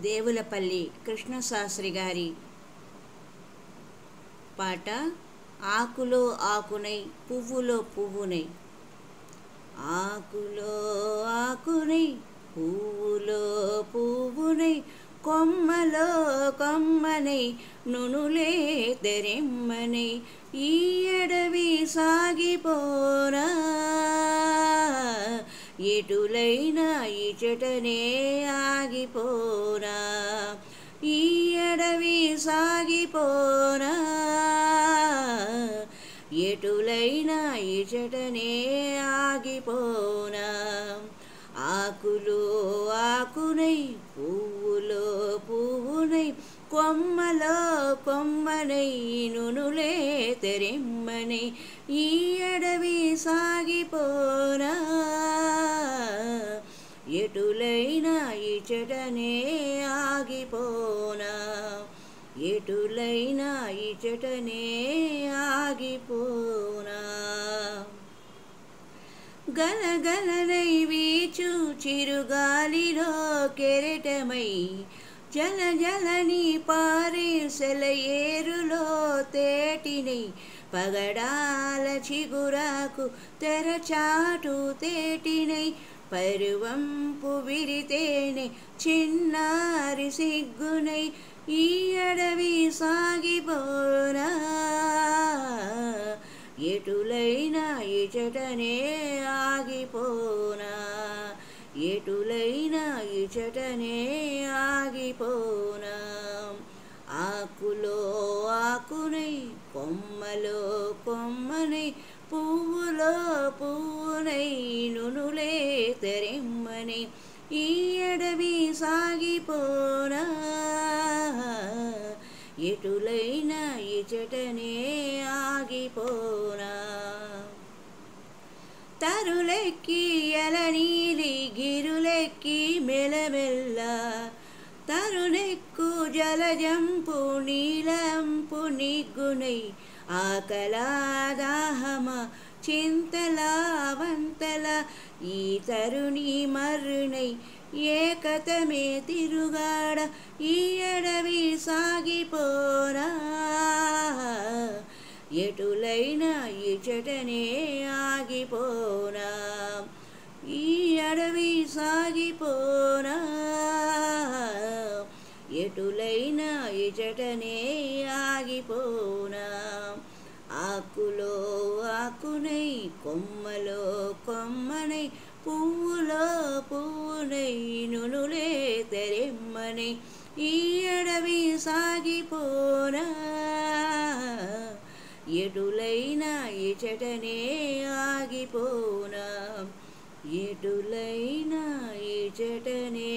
దేవులపల్లి కృష్ణశాస్త్రి గారి పాట. ఆకులో ఆకునై పువ్వులో పువ్వునై, ఆకులో ఆకునై పువ్వులో పువ్వునై, కొమ్మలో కొమ్మనై నునులే తెరెమ్మనై, ఈ అడవి సాగిపోరా ఎటులైనా ఇచటనే ఆగిపోరా, ఈ అడవి సాగిపోరా ఎటులైనా ఇచటనే ఆగిపోనా, ఆకులో ఆకునై పువ్వులో పువ్వునై, కొమ్మలో కొమ్మనై నునులే తెరెమ్మనై, ఈ అడవి సాగిపోరా ఎటులైనా ఇచటనే ఆగిపోనా, ఎటులైనా ఇచటనే ఆగిపోనా. గలగలనై వీచు చిరుగాలిలో కెరటమై, జల జలని పారే సెలయేరులో తేటినై, పగడాల చిగురాకు తెరచాటు తేటినై, పరువంపు విరితేనే చిన్నారి సిగ్గునై, ఈ అడవి సాగిపోరా ఎటులైనా ఇచటనే ఆగిపోనా, ఎటులైనా ఇచటనే ఆగిపోనా, ఆకులో ఆకునై కొమ్మలో కొమ్మనై, పువ్వులో పువ్వునై నునులే తెరెమ్మనై, ఈ అడవి సాగిపోనా ఎటులైనా ఇచటనే ఆగిపోనా. తరులెక్కి ఎలనీలి గిరులెక్కి మెలమెల్ల, తరునెక్కు జలజంపు నీలంపు నిగ్గునై, ఆకలాదాహమ చింతలా వంతల, ఈ తరుణి మర్రునై ఏకతమే తిరుగాడ, ఈ అడవి సాగిపోరా ఎటులైనా ఇచటనే ఆగిపోనా, ఈ అడవి సాగిపోనా ఎటులైనా ఇచటనే ఆగిపోనా, ఆకులో ఆకునై కొమ్మలో కొమ్మనై, పువ్వులో పువ్వునై నునులే తెరెమ్మనై, ఈ అడవి సాగిపోరా ఎటులైనా ఇచటనే ఆగిపోనా, ఎటులైనా ఇచటనే